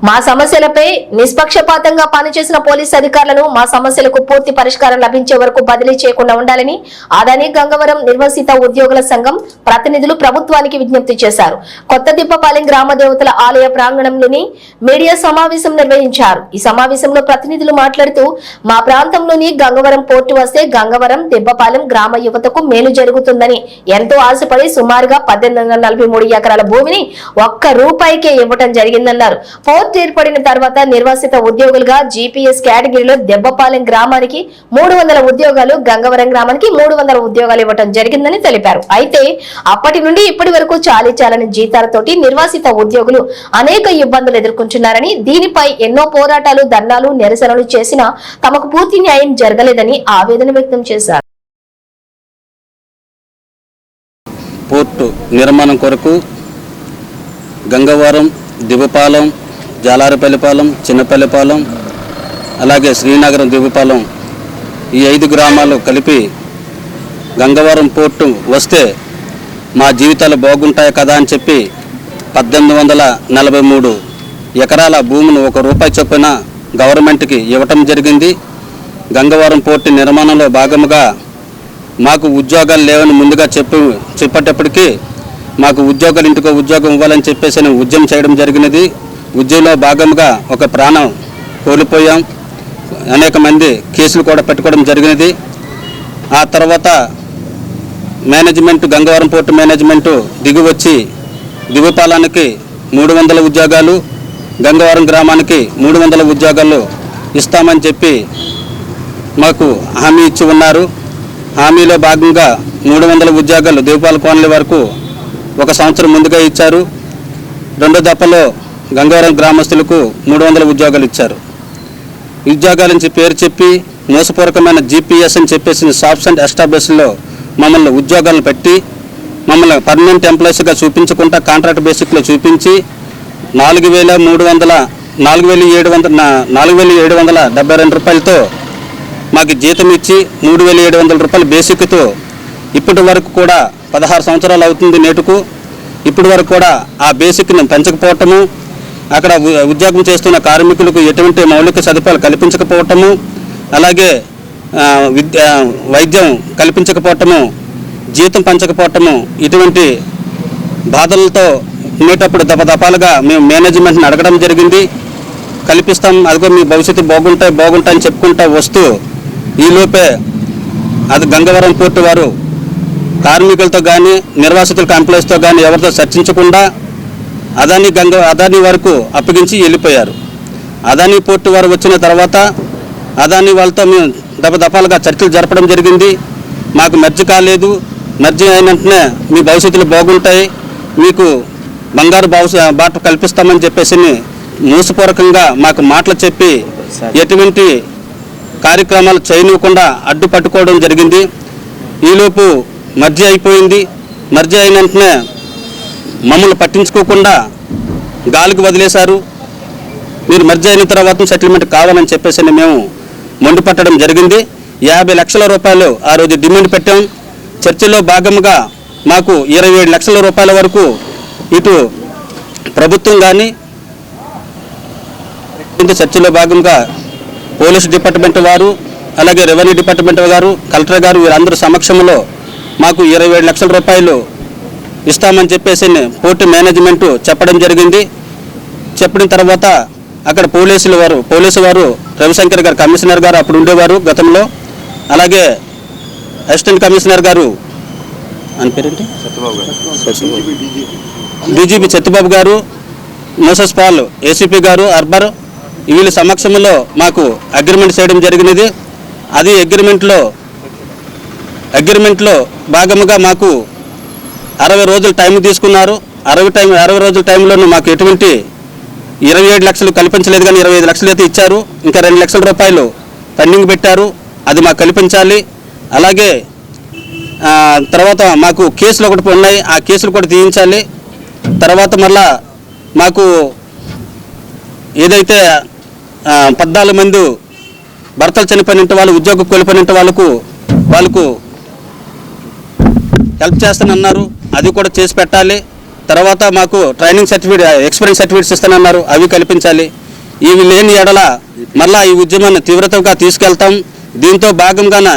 మా సమస్యలపై నిష్పక్షపాతంగా పనిచేసిన పోలీసు అధికారులను మా సమస్యలకు పూర్తి పరిష్కారం లభించే వరకు బదిలీ చేయకుండా ఉండాలని అదాని గంగవరం నిర్వసిత ఉద్యోగుల సంఘం ప్రతినిధులు ప్రభుత్వానికి విజ్ఞప్తి చేశారు. కొత్తదిబ్బపాలెం గ్రామ దేవతల ఆలయ ప్రాంగణంలోని మీడియా సమావేశం నిర్వహించారు. ఈ సమావేశంలో ప్రతినిధులు మాట్లాడుతూ మా ప్రాంతంలోని గంగవరం పోర్టు వస్తే గంగవరం దిబ్బపాలెం గ్రామ యువతకు మేలు జరుగుతుందని ఎంతో ఆశపడి సుమారుగా 1843 ఎకరాల భూమిని ₹1 ఇవ్వడం జరిగిందన్నారు. పోర్టు ఏర్పడిన తర్వాత నిర్వాసిత ఉద్యోగులుగా జీపీఎస్ కేటగిరీలో దెబ్బపాలెం గ్రామానికి 300 ఉద్యోగాలు, గంగవరం గ్రామానికి 300 ఉద్యోగాలు ఇవ్వడం జరిగిందని తెలిపారు. అయితే అప్పటి నుండి ఇప్పటి వరకు చాలీచాలని జీతాలతోటి నిర్వాసిత ఉద్యోగులు అనేక ఇబ్బందులు ఎదుర్కొంటున్నారని, దీనిపై ఎన్నో పోరాటాలు, ధర్నాలు, నిరసనలు చేసినా తమకు పూర్తి న్యాయం జరగలేదని ఆవేదన వ్యక్తం చేశారు. పోర్టు నిర్మాణం కొరకు గంగవరం, దిబ్బపాలెం, జాలారిపల్లిపాలెం, చిన్నపల్లిపాలెం, అలాగే శ్రీనగరం, దిబ్బపాలెం ఈ 5 గ్రామాలు కలిపి గంగవరం పోర్టు వస్తే మా జీవితాలు బాగుంటాయి కదా అని చెప్పి 1843 ఎకరాల భూమిని ₹1 చొప్పున గవర్నమెంట్కి ఇవ్వటం జరిగింది. గంగవరం పోర్టు నిర్మాణంలో భాగముగా మాకు ఉద్యోగాలు లేవని ముందుగా చెప్పేటప్పటికీ మాకు ఉద్యోగాలు ఇంటికో ఉద్యోగం ఇవ్వాలని చెప్పేసి ఉద్యమం చేయడం జరిగినది. ఉద్యమంలో భాగంగా ఒక ప్రాణం కోల్పోయాం. అనేక మంది కేసులు కూడా పెట్టుకోవడం జరిగినది. ఆ తర్వాత మేనేజ్మెంట్, గంగవరం పోర్టు మేనేజ్మెంటు దిగివచ్చి దిబ్బపాలానికి 300 ఉద్యోగాలు, గంగవరం గ్రామానికి 300 ఉద్యోగాలు ఇస్తామని చెప్పి మాకు హామీ ఇచ్చి ఉన్నారు. హామీలో భాగంగా 300 ఉద్యోగాలు దిబ్బపాల కాలనీ వరకు 1 సంవత్సరం ముందుగా ఇచ్చారు. రెండో దఫలో గంగవరం గ్రామస్తులకు 300 ఉద్యోగాలు ఇచ్చారు. ఉద్యోగాల నుంచి పేరు చెప్పి మోసపూర్వకమైన జీపీఎస్ అని చెప్పేసి షాప్స్ అండ్ ఎస్టాబ్లిష్లో మమ్మల్ని ఉద్యోగాలను పెట్టి మమ్మల్ని పర్మనెంట్ ఎంప్లాయీస్గా చూపించకుండా కాంట్రాక్ట్ బేసిక్లో చూపించి ₹4,772 మాకు జీతం ఇచ్చి ₹3,700 బేసిక్తో ఇప్పటి వరకు కూడా 16 సంవత్సరాలు అవుతుంది నేటుకు. ఇప్పటి వరకు కూడా ఆ బేసిక్ని పెంచకపోవటము, అక్కడ ఉద్యోగం చేస్తున్న కార్మికులకు ఎటువంటి మౌలిక సదుపాయాలు కల్పించకపోవటము, అలాగే వైద్యం కల్పించకపోవటము, జీతం పెంచకపోవటము, ఇటువంటి బాధలతో ఉండేటప్పుడు దఫాలుగా మేము మేనేజ్మెంట్ని అడగడం జరిగింది. కల్పిస్తాం, అదిగో మీ భవిష్యత్తు బాగుంటాయని చెప్పుకుంటూ వస్తూ ఈలోపే అది గంగవరం పోర్టు వారు కార్మికులతో కానీ నిర్వాసితుల ఎంప్లాయీస్తో కానీ ఎవరితో చర్చించకుండా అదాని వరకు అప్పగించి వెళ్ళిపోయారు. అదాని పోర్టు వారు వచ్చిన తర్వాత అదాని వాళ్ళతో మేము దఫాలుగా చర్చలు జరపడం జరిగింది. మాకు మెర్జ్ కాలేదు, మెర్జ్ అయిన వెంటనే మీ భవిష్యత్తులు బాగుంటాయి, మీకు బంగారు బాట కల్పిస్తామని చెప్పేసి మోసపూర్వకంగా మాకు మాటలు చెప్పి ఎటువంటి కార్యక్రమాలు చేయనివ్వకుండా అడ్డుపట్టుకోవడం జరిగింది. ఈలోపు మర్జీ అయిపోయింది. మర్జీ అయిన వెంటనే మమ్మల్ని పట్టించుకోకుండా గాలికి వదిలేశారు. మీరు మర్జీ అయిన తర్వాత సెటిల్మెంట్ కావాలని చెప్పేసి మేము మండిపట్టడం జరిగింది. ₹50 లక్షల ఆ రోజు డిమాండ్ పెట్టాం. చర్చలో భాగంగా మాకు ₹27 లక్షల వరకు ఇటు ప్రభుత్వం కానీ చర్చలో భాగంగా పోలీస్ డిపార్ట్మెంట్ వారు, అలాగే రెవెన్యూ డిపార్ట్మెంట్ గారు, కలెక్టర్ గారు వీరందరూ సమక్షంలో మాకు ₹27 లక్షల ఇస్తామని చెప్పేసి పోర్టు మేనేజ్మెంటు చెప్పడం జరిగింది. చెప్పిన తర్వాత అక్కడ పోలీసు వారు రవిశంకర్ గారు, కమిషనర్ గారు అప్పుడు ఉండేవారు గతంలో, అలాగే అసిస్టెంట్ కమిషనర్ గారు అని పేరేంటి డీజీపీ సత్యబాబు గారు, మోసెస్ పాల్ ఏసీపీ గారు, అర్బర్ వీళ్ళ సమక్షంలో మాకు అగ్రిమెంట్ చేయడం జరిగినది. అది అగ్రిమెంట్లో భాగముగా మాకు 60 రోజులు టైం తీసుకున్నారు. 60 రోజుల టైంలోనూ మాకు ఎటువంటి 27 లక్షలు కల్పించలేదు, కానీ 25 లక్షలు అయితే ఇచ్చారు. ఇంకా ₹2 లక్షల పెండింగ్ పెట్టారు, అది మాకు కల్పించాలి. అలాగే తర్వాత మాకు కేసులు ఒకటి ఉన్నాయి, ఆ కేసులు కూడా తీయించాలి. తర్వాత మళ్ళా మాకు ఏదైతే 14 మంది భర్తలు చనిపోయిన వాళ్ళు, ఉద్యోగం కోల్పోయిన వాళ్ళకు హెల్ప్ చేస్తానన్నారు, అది కూడా చేసి పెట్టాలి. తర్వాత మాకు ట్రైనింగ్ సర్టిఫికేట్, ఎక్స్పీరియన్స్ సర్టిఫికేట్స్ ఇస్తానన్నారు, అవి కల్పించాలి. ఇవి లేని ఎడల మళ్ళా ఈ ఉద్యమాన్ని తీవ్రతగా తీసుకెళ్తాం. దీంతో భాగంగాన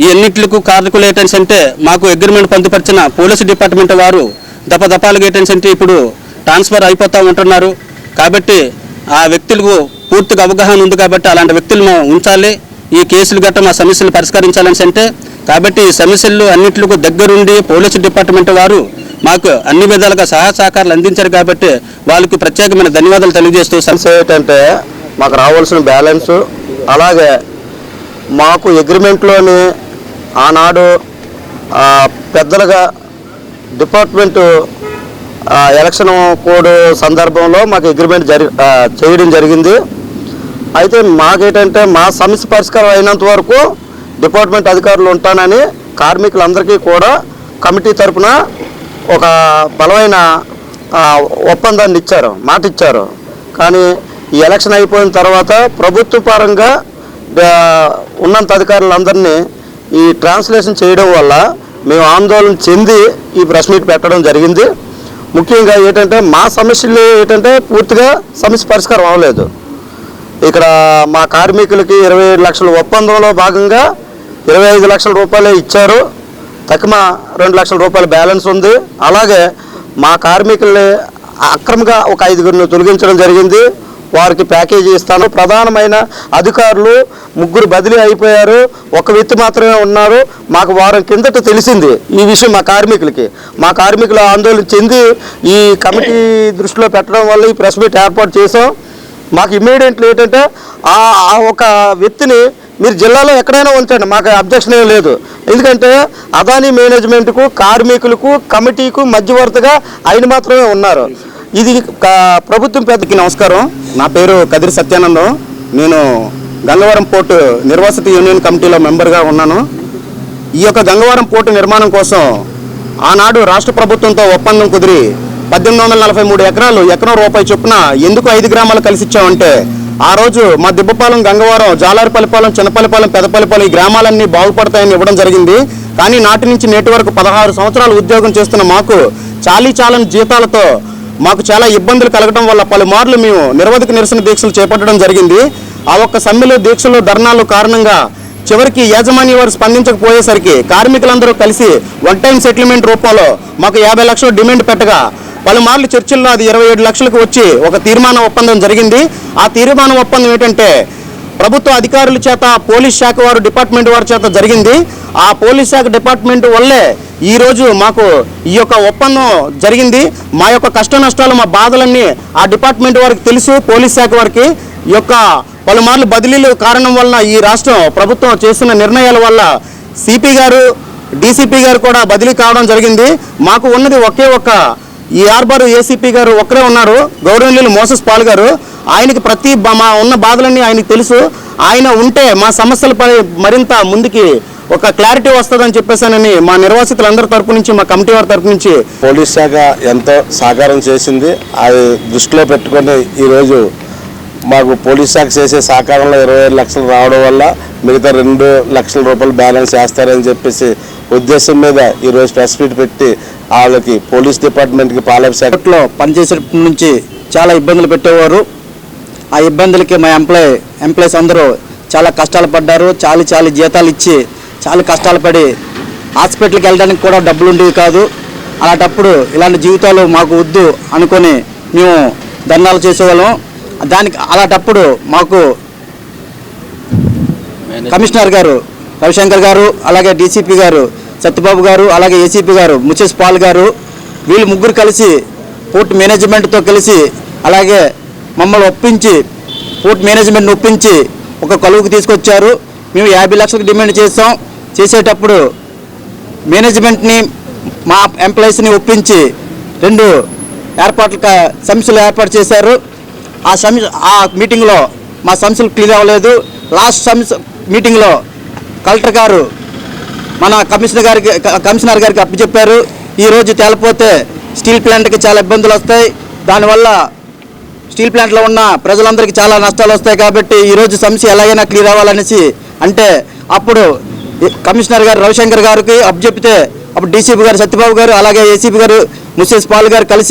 ఈ అన్నింటికి కారకులు ఏంటంటే మాకు అగ్రిమెంట్ పొందుపరిచిన పోలీసు డిపార్ట్మెంట్ వారు దపదపాలుగా ఏంటంటే ఇప్పుడు ట్రాన్స్ఫర్ అయిపోతూ ఉంటున్నారు. కాబట్టి ఆ వ్యక్తులకు పూర్తిగా అవగాహన ఉంది కాబట్టి అలాంటి వ్యక్తులను ఉంచాలి. ఈ కేసులు గట్రా మా సమస్యలు పరిష్కరించాలని అంటే కాబట్టి ఈ సమస్యలు అన్నింటికి దగ్గరుండి పోలీసు డిపార్ట్మెంట్ వారు మాకు అన్ని విధాలుగా సహాయ సహకారాలు అందించారు కాబట్టి వాళ్ళకి ప్రత్యేకమైన ధన్యవాదాలు తెలియజేస్తూ సమస్య ఏంటంటే మాకు రావాల్సిన బ్యాలెన్స్, అలాగే మాకు అగ్రిమెంట్లోని ఆనాడు పెద్దలుగా డిపార్ట్మెంటు ఎలక్షన్ కోడ్ సందర్భంలో మాకు అగ్రిమెంట్ చేయడం జరిగింది. అయితే మాకేంటంటే మా సమస్య పరిష్కారం అయినంత వరకు డిపార్ట్మెంట్ అధికారులు ఉంటానని కార్మికులందరికీ కూడా కమిటీ తరఫున ఒక బలమైన ఒప్పందాన్ని ఇచ్చారు, మాట ఇచ్చారు. కానీ ఈ ఎలక్షన్ అయిపోయిన తర్వాత ప్రభుత్వ పరంగా ఉన్నంత అధికారులందరినీ ఈ ట్రాన్స్లేషన్ చేయడం వల్ల మేము ఆందోళన చెంది ఈ ప్రెస్ మీట్ పెట్టడం జరిగింది. ముఖ్యంగా ఏంటంటే మా సమస్యలు ఏంటంటే పూర్తిగా సమస్య పరిష్కారం అవ్వలేదు. ఇక్కడ మా కార్మికులకి 27 లక్షల ఒప్పందంలో భాగంగా 25 లక్షల రూపాయలే ఇచ్చారు. తక్కువ 2 లక్షల రూపాయల బ్యాలెన్స్ ఉంది. అలాగే మా కార్మికుల్ని అక్రమంగా ఒక 5గురిని తొలగించడం జరిగింది. వారికి ప్యాకేజీ ఇస్తాను. ప్రధానమైన అధికారులు 3 బదిలీ అయిపోయారు, ఒక వ్యక్తి మాత్రమే ఉన్నారు. మాకు వారం కిందట తెలిసింది ఈ విషయం. మా కార్మికులు ఆందోళన చెంది ఈ కమిటీ దృష్టిలో పెట్టడం వల్ల ఈ ప్రెస్ మీట్ ఏర్పాటు చేసాం. మాకు ఇమ్మీడియట్లీ ఏంటంటే ఆ ఒక వ్యక్తిని మీరు జిల్లాలో ఎక్కడైనా ఉంచండి, మాకు అబ్జెక్షన్ ఏం లేదు. ఎందుకంటే అదానీ మేనేజ్మెంట్కు, కార్మికులకు, కమిటీకు మధ్యవర్తిగా ఆయన మాత్రమే ఉన్నారు. ఇది ప్రభుత్వం పెద్దకి నమస్కారం. నా పేరు కదిరి సత్యానందం. నేను గంగవరం పోర్టు నిర్వాసిత యూనియన్ కమిటీలో మెంబర్గా ఉన్నాను. ఈ యొక్క గంగవరం పోర్టు నిర్మాణం కోసం ఆనాడు రాష్ట్ర ప్రభుత్వంతో ఒప్పందం కుదిరి 1843 ఎకరాలు ఎకరం రూపాయి చొప్పున ఎందుకు 5 గ్రామాలు కలిసి ఇచ్చామంటే ఆ రోజు మా దిబ్బపాలెం, గంగవరం, జాలారిపల్లిపాలెం, చిన్నపల్లిపాలెం, పెదపల్లిపాలెం ఈ గ్రామాలన్నీ బాగుపడతాయని ఇవ్వడం జరిగింది. కానీ నాటి నుంచి నేటి వరకు 16 సంవత్సరాలు ఉద్యోగం చేస్తున్న మాకు చాలని జీతాలతో మాకు చాలా ఇబ్బందులు కలగడం వల్ల పలుమార్లు మేము నిరవధిక నిరసన దీక్షలు చేపట్టడం జరిగింది. ఆ ఒక్క సమ్మెలు, దీక్షలు, ధర్నాలు కారణంగా చివరికి యాజమాన్య వారు స్పందించకపోయేసరికి కార్మికులందరూ కలిసి వన్ టైం సెటిల్మెంట్ రూపంలో మాకు 50 లక్షలు డిమాండ్ పెట్టగా పలుమార్లు చర్చల్లో అది 27 లక్షలకు వచ్చి ఒక తీర్మాన ఒప్పందం జరిగింది. ఆ తీర్మాన ఒప్పందం ఏంటంటే ప్రభుత్వ అధికారుల చేత, పోలీస్ శాఖ వారు, డిపార్ట్మెంట్ వారి చేత జరిగింది. ఆ పోలీస్ శాఖ డిపార్ట్మెంట్ వల్లే ఈరోజు మాకు ఈ యొక్క ఒప్పందం జరిగింది. మా యొక్క కష్ట నష్టాలు, మా బాధలన్నీ ఆ డిపార్ట్మెంట్ వారికి తెలుసు, పోలీస్ శాఖ వారికి. ఈ యొక్క పలుమార్లు బదిలీలు కారణం వలన ఈ రాష్ట్రం ప్రభుత్వం చేస్తున్న నిర్ణయాల వల్ల సిపి గారు, డీసీపీ గారు కూడా బదిలీ కావడం జరిగింది. మాకు ఉన్నది ఒకే ఒక్క ఈ ఆర్బారు ఏసీపీ గారు ఒక్కరే ఉన్నారు, గౌరవనీయులు మోసెస్ పాల్ గారు. ఆయనకి మా ఉన్న బాధలన్నీ ఆయనకి తెలుసు. ఆయన ఉంటే మా సమస్యలపై మరింత ముందుకి ఒక క్లారిటీ వస్తుందని చెప్పేసానని మా నిర్వాసితులందరి తరపు నుంచి, మా కమిటీ వారి తరపు నుంచి పోలీస్ శాఖ ఎంతో సహకారం చేసింది. అది దృష్టిలో పెట్టుకొని ఈరోజు మాకు పోలీస్ శాఖ చేసే సహకారంలో 25 లక్షలు రావడం వల్ల మిగతా 2 లక్షల రూపాయలు బ్యాలెన్స్ చేస్తారని చెప్పేసి ఉద్దేశం మీద ఈరోజు ప్రెస్ మీట్ పెట్టి వాళ్ళకి పోలీస్ డిపార్ట్మెంట్కి పాలెంలో పనిచేసేటప్పటి నుంచి చాలా ఇబ్బందులు పెట్టేవారు. ఆ ఇబ్బందులకి మా ఎంప్లాయీస్ అందరూ చాలా కష్టాలు పడ్డారు. చాలి జీతాలు ఇచ్చి చాలా కష్టాలు పడి హాస్పిటల్కి వెళ్ళడానికి కూడా డబ్బులు ఉండేవి కాదు. అలాంటప్పుడు ఇలాంటి జీవితాలు మాకు వద్దు అనుకొని మేము ధర్నాలు చేసేవాళ్ళం. అలాంటప్పుడు మాకు కమిషనర్ గారు రవిశంకర్ గారు, అలాగే డీసీపీ గారు సత్యబాబు గారు, అలాగే ఏసీపీ గారు ముచేష్ పాల్ గారు, వీళ్ళు 3 కలిసి పోర్ట్ మేనేజ్మెంట్తో కలిసి అలాగే మమ్మల్ని ఒప్పించి, పోర్ట్ మేనేజ్మెంట్ని ఒప్పించి ఒక కొలువుకు తీసుకొచ్చారు. మేము 50 లక్షలకు డిమాండ్ చేసాం. చేసేటప్పుడు మేనేజ్మెంట్ని, మా ఎంప్లాయీస్ని ఒప్పించి 2 సమస్యలు ఏర్పాటు చేశారు. ఆ మీటింగ్లో మా సమస్యలు క్లియర్ అవ్వలేదు. లాస్ట్ మీటింగ్లో కలెక్టర్ గారు మన కమిషనర్ గారికి అప్పచెప్పారు. ఈరోజు తేలిపోతే స్టీల్ ప్లాంట్కి చాలా ఇబ్బందులు వస్తాయి, దానివల్ల స్టీల్ ప్లాంట్లో ఉన్న ప్రజలందరికీ చాలా నష్టాలు వస్తాయి. కాబట్టి ఈరోజు సమస్య ఎలాగైనా క్లియర్ అవ్వాలనేసి అంటే అప్పుడు కమిషనర్ గారు రవిశంకర్ గారికి అప్పచెప్తే అప్పుడు డీసీపీ గారు సత్యబాబు గారు, అలాగే ఏసీపీ గారు ముసేష్ పాల్ గారు కలిసి